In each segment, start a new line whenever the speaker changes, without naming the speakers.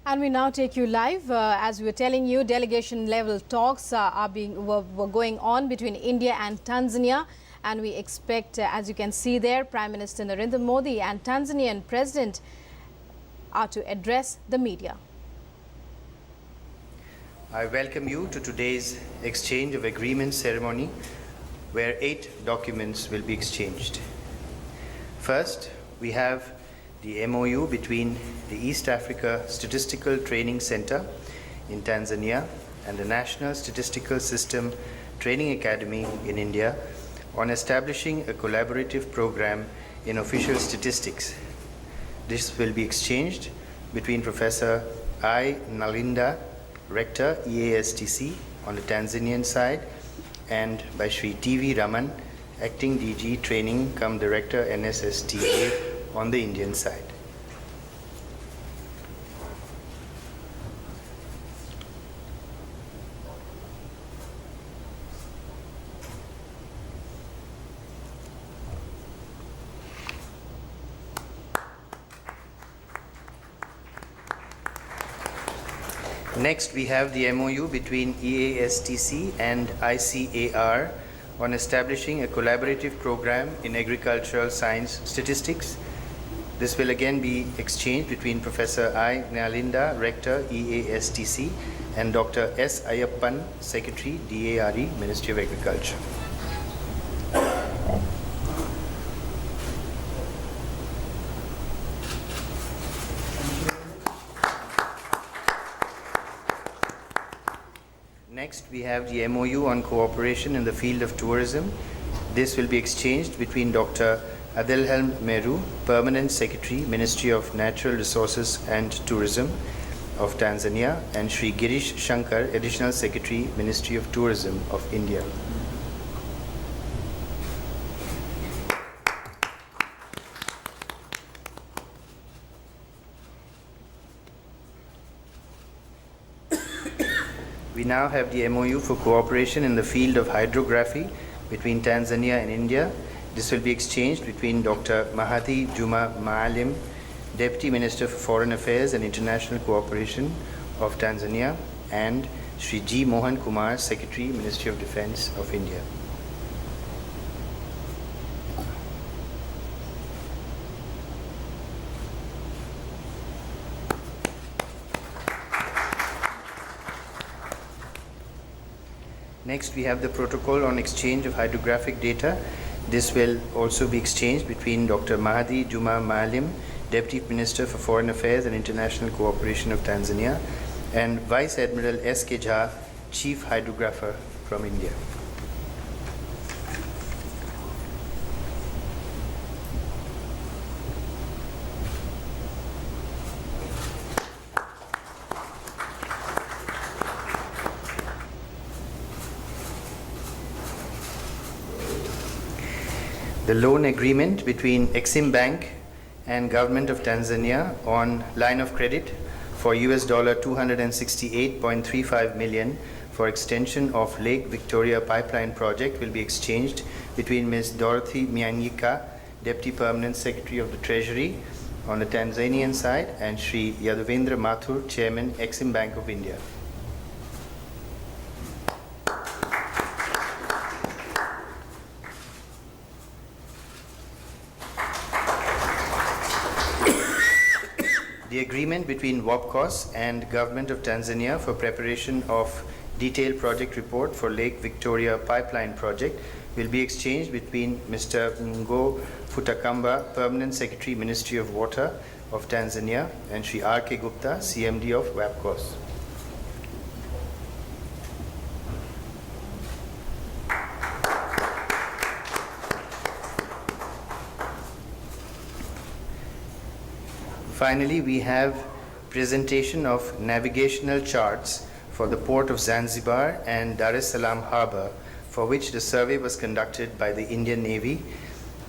And we now take you live. As we were telling you, delegation level talks were going on between India and Tanzania. And we expect, as you can see there, Prime Minister Narendra Modi and Tanzanian President are to address the media.
I welcome you to today's exchange of agreement ceremony, where 8 documents will be exchanged. First, we have the MOU between the East Africa Statistical Training Center in Tanzania and the National Statistical System Training Academy in India on establishing a collaborative program in official statistics. This will be exchanged between Professor I. Nalinda, Rector, EASTC, on the Tanzanian side, and by Shri T.V. Raman, Acting DG Training cum Director NSSTA on the Indian side. Next, we have the MOU between EASTC and ICAR on establishing a collaborative program in agricultural science statistics. This will again be exchanged between Professor I. Nalinda, Rector, EASTC, and Dr. S. Ayappan, Secretary, DARE, Ministry of Agriculture. Next, we have the MOU on cooperation in the field of tourism. This will be exchanged between Dr. Adelhelm Meru, Permanent Secretary, Ministry of Natural Resources and Tourism of Tanzania, and Shri Girish Shankar, Additional Secretary, Ministry of Tourism of India. We now have the MOU for cooperation in the field of hydrography between Tanzania and India. This will be exchanged between Dr. Mahadi Juma Maalim, Deputy Minister for Foreign Affairs and International Cooperation of Tanzania, and Shri G. Mohan Kumar, Secretary, Ministry of Defense of India. Next, we have the protocol on exchange of hydrographic data. This will also be exchanged between Dr. Mahadi Juma Maalim, Deputy Minister for Foreign Affairs and International Cooperation of Tanzania, and Vice Admiral S. K. Jha, Chief Hydrographer from India. The loan agreement between Exim Bank and Government of Tanzania on line of credit for US $268.35 million for extension of Lake Victoria pipeline project will be exchanged between Ms. Dorothy Myanyika, Deputy Permanent Secretary of the Treasury on the Tanzanian side, and Shri Yadavendra Mathur, Chairman, Exim Bank of India. The agreement between WAPCOS and Government of Tanzania for preparation of detailed project report for Lake Victoria pipeline project will be exchanged between Mr. Ngo Futakamba, Permanent Secretary, Ministry of Water of Tanzania, and Shri R.K. Gupta, CMD of WAPCOS. Finally, we have presentation of navigational charts for the port of Zanzibar and Dar es Salaam Harbour, for which the survey was conducted by the Indian Navy.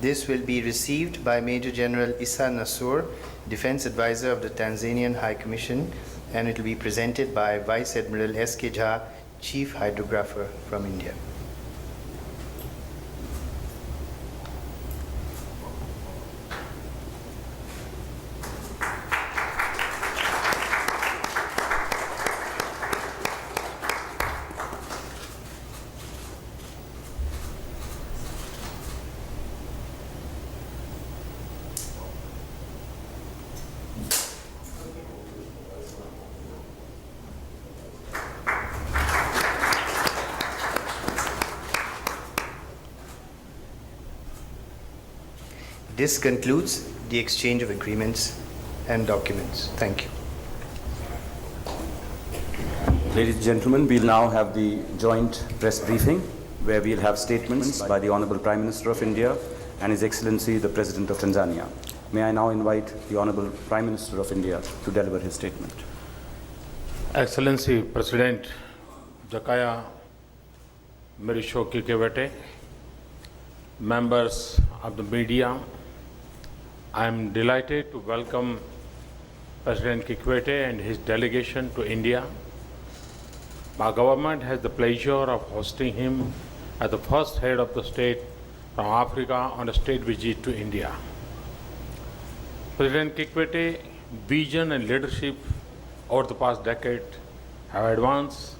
This will be received by Major General Issa Nasur, Defense Advisor of the Tanzanian High Commission, and it will be presented by Vice Admiral S. K. Jha, Chief Hydrographer from India. This concludes the exchange of agreements and documents. Thank you.
Ladies and gentlemen, we'll now have the joint press briefing where we'll have statements by the Honorable Prime Minister of India and His Excellency the President of Tanzania. May I now invite the Honorable Prime Minister of India to deliver his statement.
Excellency President Jakaya Kikwete, members of the media, I am delighted to welcome President Kikwete and his delegation to India. Our government has the pleasure of hosting him as the first head of the state from Africa on a state visit to India. President Kikwete's vision and leadership over the past decade have advanced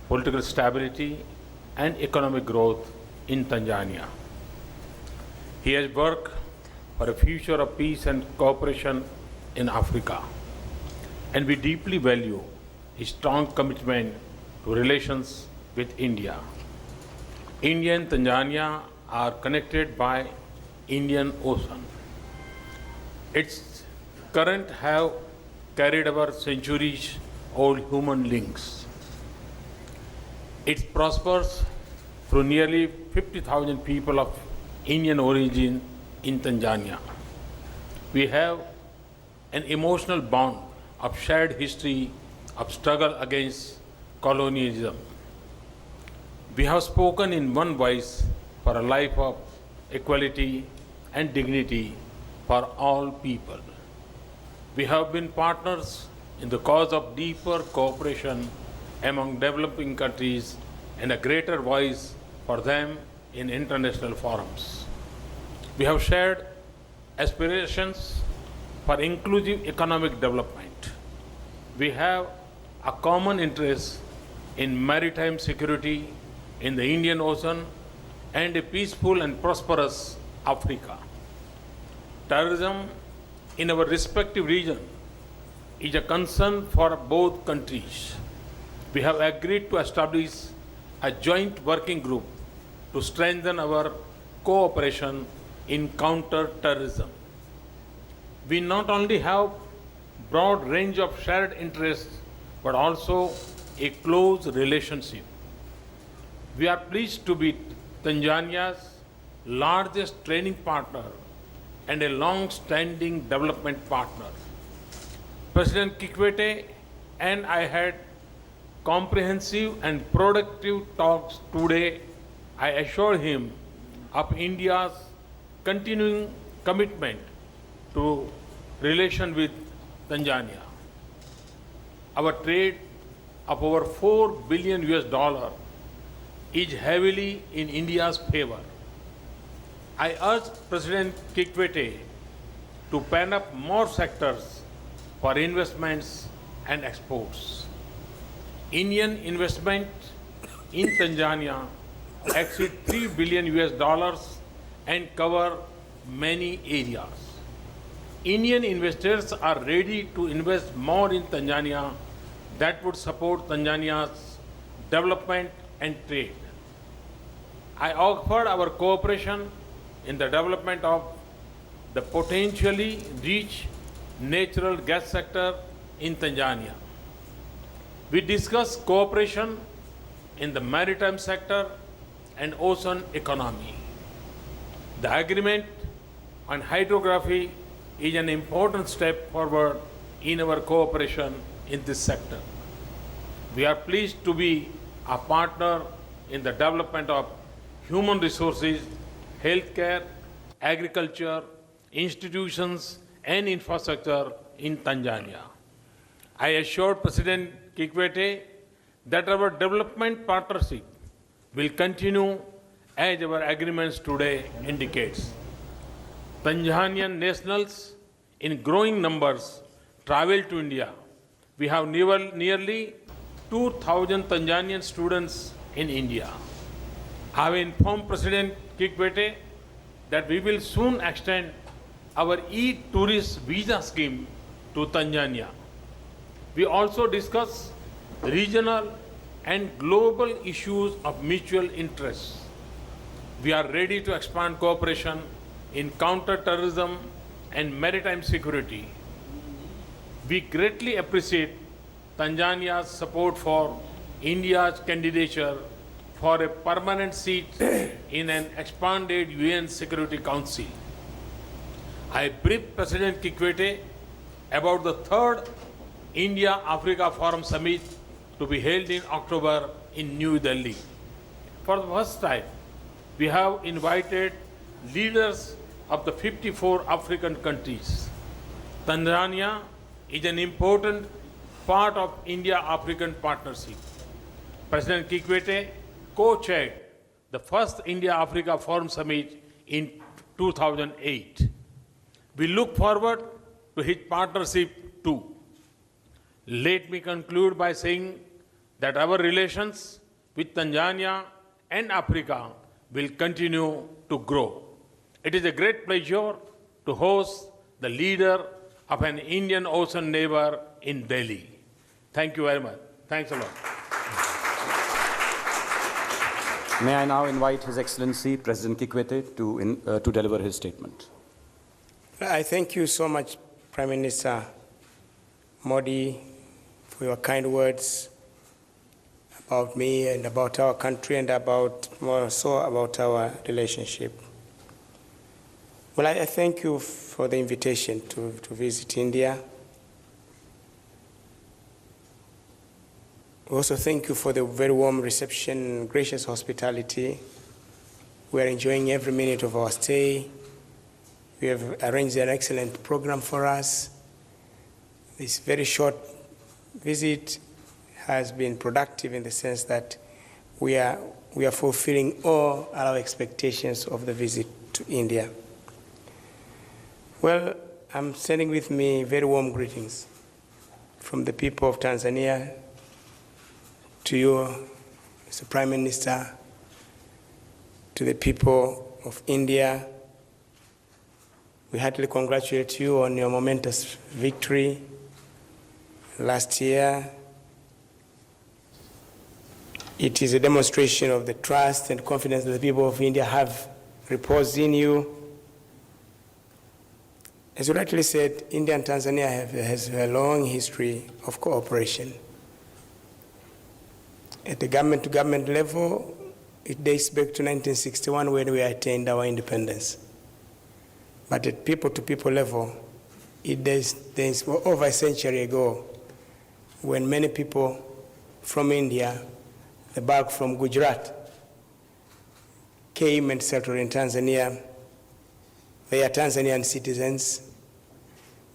political stability and economic growth in Tanzania. He has worked for a future of peace and cooperation in Africa, and we deeply value his strong commitment to relations with India. India and Tanzania are connected by Indian Ocean. Its current have carried over centuries-old human links. It prospers through nearly 50,000 people of Indian origin in Tanzania. We have an emotional bond of shared history of struggle against colonialism. We have spoken in one voice for a life of equality and dignity for all people. We have been partners in the cause of deeper cooperation among developing countries and a greater voice for them in international forums. We have shared aspirations for inclusive economic development. We have a common interest in maritime security in the Indian Ocean and a peaceful and prosperous Africa. Terrorism in our respective region is a concern for both countries. We have agreed to establish a joint working group to strengthen our cooperation in counter-terrorism. We not only have broad range of shared interests, but also a close relationship. We are pleased to be Tanzania's largest training partner and a long-standing development partner. President Kikwete and I had comprehensive and productive talks today. I assure him of India's continuing commitment to relation with Tanzania. Our trade of over $4 billion is heavily in India's favor. I urge President Kikwete to pen up more sectors for investments and exports. Indian investment in Tanzania exceed $3 billion and cover many areas. Indian investors are ready to invest more in Tanzania that would support Tanzania's development and trade. I offered our cooperation in the development of the potentially rich natural gas sector in Tanzania. We discussed cooperation in the maritime sector and ocean economy. The agreement on hydrography is an important step forward in our cooperation in this sector. We are pleased to be a partner in the development of human resources, healthcare, agriculture, institutions, and infrastructure in Tanzania. I assured President Kikwete that our development partnership will continue as our agreements today indicates. Tanzanian nationals in growing numbers travel to India. We have nearly 2,000 Tanzanian students in India. I have informed President Kikwete that we will soon extend our e-tourist visa scheme to Tanzania. We also discuss regional and global issues of mutual interest. We are ready to expand cooperation in counter-terrorism and maritime security. We greatly appreciate Tanzania's support for India's candidature for a permanent seat in an expanded UN Security Council. I briefed President Kikwete about the third India-Africa Forum Summit to be held in October in New Delhi. For the first time, we have invited leaders of the 54 African countries. Tanzania is an important part of India-African partnership. President Kikwete co-chaired the first India-Africa Forum Summit in 2008. We look forward to his partnership too. Let me conclude by saying that our relations with Tanzania and Africa will continue to grow. It is a great pleasure to host the leader of an Indian Ocean neighbor in Delhi. Thank you very much. Thanks a lot.
May I now invite His Excellency President Kikwete to deliver his statement.
I thank you so much, Prime Minister Modi, for your kind words about me and about our country and more so about our relationship. Well, I thank you for the invitation to visit India. We also thank you for the very warm reception and gracious hospitality. We are enjoying every minute of our stay. We have arranged an excellent program for us. This very short visit has been productive in the sense that we are fulfilling all our expectations of the visit to India. Well, I'm sending with me very warm greetings from the people of Tanzania to you, Mr. Prime Minister, to the people of India. We heartily congratulate you on your momentous victory last year. It is a demonstration of the trust and confidence that the people of India have reposed in you. As you rightly said, India and Tanzania has a long history of cooperation. At the government-to-government level, it dates back to 1961 when we attained our independence. But at people-to-people level, it dates over a century ago when many people from India, the bulk from Gujarat, came and settled in Tanzania. They are Tanzanian citizens.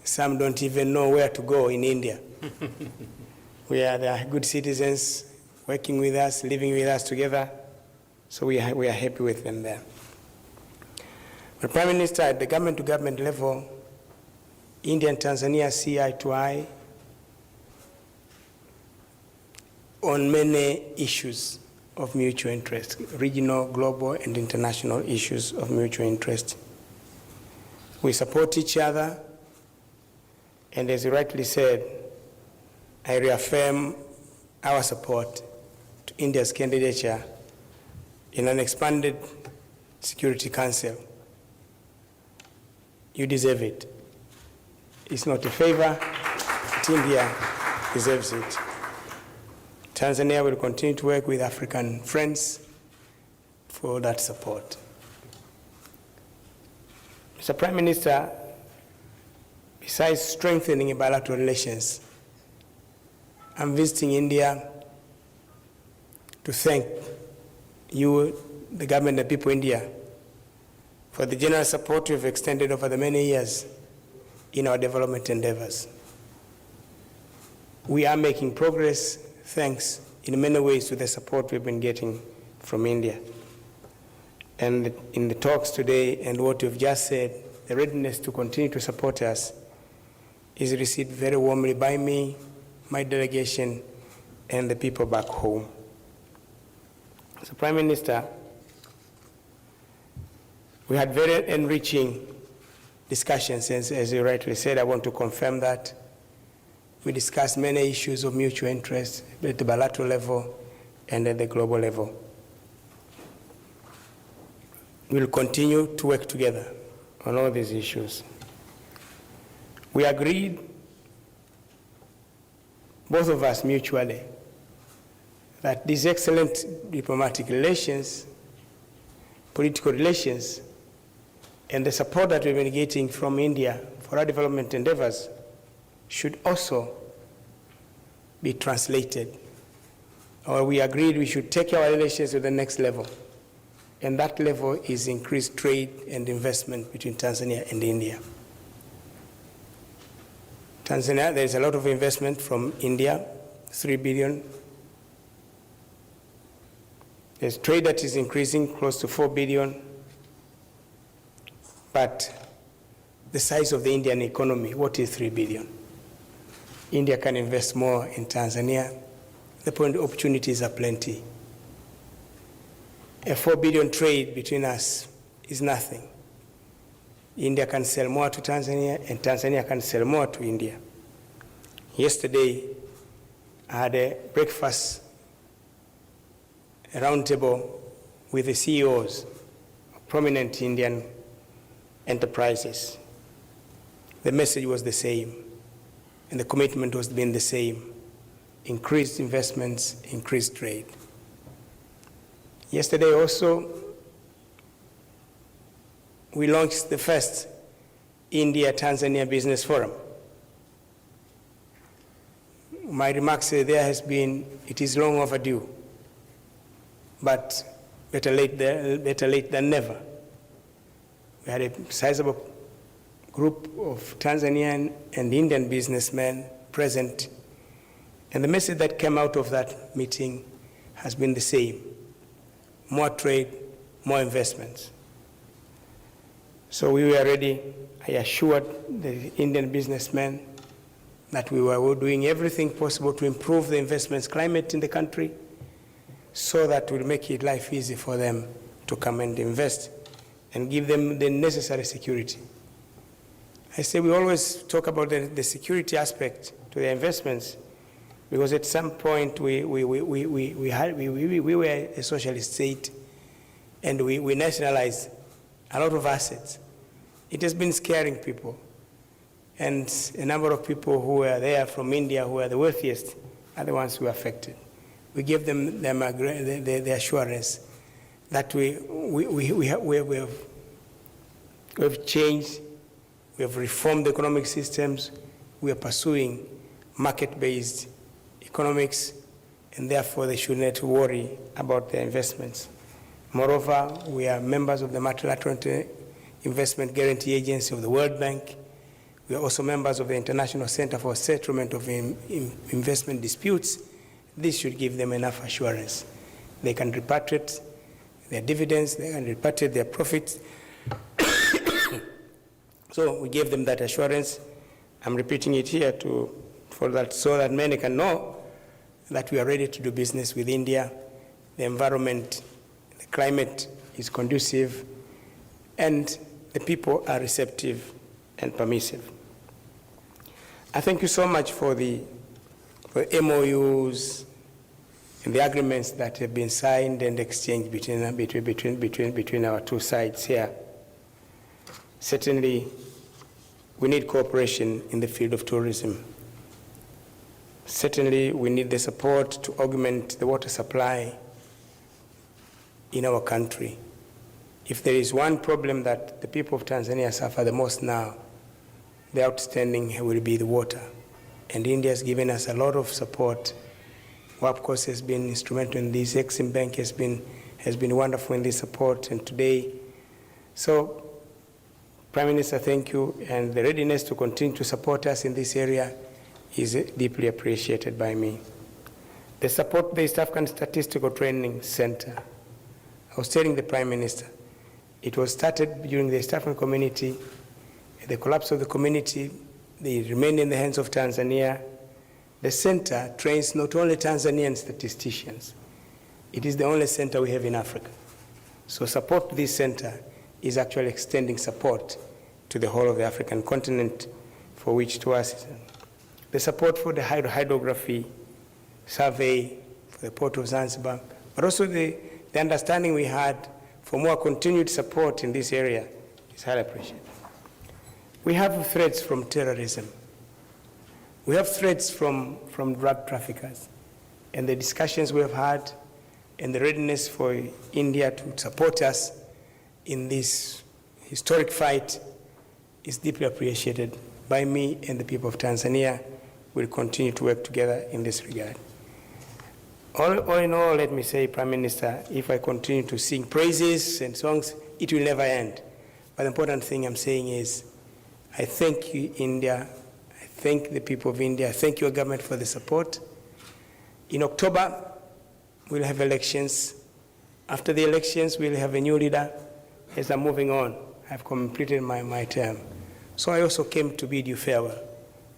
Some don't even know where to go in India. They are good citizens, working with us, living with us together. So we are happy with them there. But Prime Minister, at the government-to-government level, India and Tanzania see eye to eye on many issues of mutual interest, regional, global, and international issues of mutual interest. We support each other, and as you rightly said, I reaffirm our support to India's candidature in an expanded Security Council. You deserve it. It's not a favor, but India deserves it. Tanzania will continue to work with African friends for that support. Mr. Prime Minister, besides strengthening bilateral relations, I'm visiting India to thank you, the government and the people of India, for the generous support you've extended over the many years in our development endeavors. We are making progress thanks in many ways to the support we've been getting from India. And in the talks today and what you've just said, the readiness to continue to support us is received very warmly by me, my delegation, and the people back home. So, Prime Minister, we had very enriching discussions, as you rightly said. I want to confirm that. We discussed many issues of mutual interest at the bilateral level and at the global level. We'll continue to work together on all these issues. We agreed, both of us mutually, that these excellent diplomatic relations, political relations, and the support that we've been getting from India for our development endeavors should also be translated. Or we agreed we should take our relations to the next level. And that level is increased trade and investment between Tanzania and India. Tanzania, there is a lot of investment from India, 3 billion. There's trade that is increasing close to 4 billion. But the size of the Indian economy, what is 3 billion? India can invest more in Tanzania. The point opportunities are plenty. A 4 billion trade between us is nothing. India can sell more to Tanzania, and Tanzania can sell more to India. Yesterday, I had a breakfast, a roundtable with the CEOs of prominent Indian enterprises. The message was the same, and the commitment was being the same. Increased investments, increased trade. Yesterday also, we launched the first India-Tanzania Business Forum. My remarks there has been, it is long overdue, but better late than never. We had a sizable group of Tanzanian and Indian businessmen present, and the message that came out of that meeting has been the same: more trade, more investments. So we were ready. I assured the Indian businessmen that we were doing everything possible to improve the investments climate in the country so that we'll make it life easy for them to come and invest and give them the necessary security. I say we always talk about the security aspect to the investments, because at some point we were a socialist state, and we nationalized a lot of assets. It has been scaring people. And a number of people who were there from India, who are the wealthiest, are the ones who are affected. We give them the assurance that we've changed, we have reformed the economic systems, we are pursuing market-based economics, and therefore they should not worry about their investments. Moreover, we are members of the Multilateral Investment Guarantee Agency of the World Bank. We are also members of the International Center for Settlement of Investment Disputes. This should give them enough assurance. They can repatriate their dividends, they can repatriate their profits. So we gave them that assurance. I'm repeating it here so that many can know that we are ready to do business with India. The environment, the climate is conducive, and the people are receptive and permissive. I thank you so much for the MOUs and the agreements that have been signed and exchanged between our two sides here. Certainly, we need cooperation in the field of tourism. Certainly, we need the support to augment the water supply in our country. If there is one problem that the people of Tanzania suffer the most now, the outstanding will be the water. And India has given us a lot of support. WAPCOS has been instrumental in this. Exim Bank has been wonderful in this support. And today, so Prime Minister, thank you. And the readiness to continue to support us in this area is deeply appreciated by me. The support the East African Statistical Training Center. I was telling the Prime Minister, it was started during the East African community. The collapse of the community, they remained in the hands of Tanzania. The center trains not only Tanzanian statisticians, it is the only center we have in Africa. So support this center is actually extending support to the whole of the African continent, for which to us, the support for the hydrography survey for the Port of Zanzibar, but also the understanding we had for more continued support in this area is highly appreciated. We have threats from terrorism. We have threats from drug traffickers. And the discussions we have had and the readiness for India to support us in this historic fight is deeply appreciated by me and the people of Tanzania. We'll continue to work together in this regard. All in all, let me say, Prime Minister, if I continue to sing praises and songs, it will never end. But the important thing I'm saying is, I thank you, India. I thank the people of India. I thank your government for the support. In October, we'll have elections. After the elections, we'll have a new leader. As I'm moving on, I've completed my term. So I also came to bid you farewell.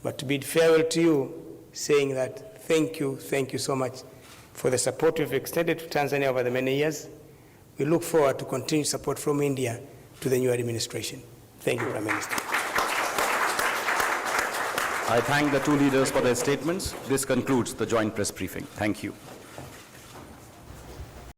But to bid farewell to you, saying that thank you so much for the support you've extended to Tanzania over the many years. We look forward to continued support from India to the new administration. Thank you, Prime Minister.
I thank the two leaders for their statements. This concludes the joint press briefing. Thank you.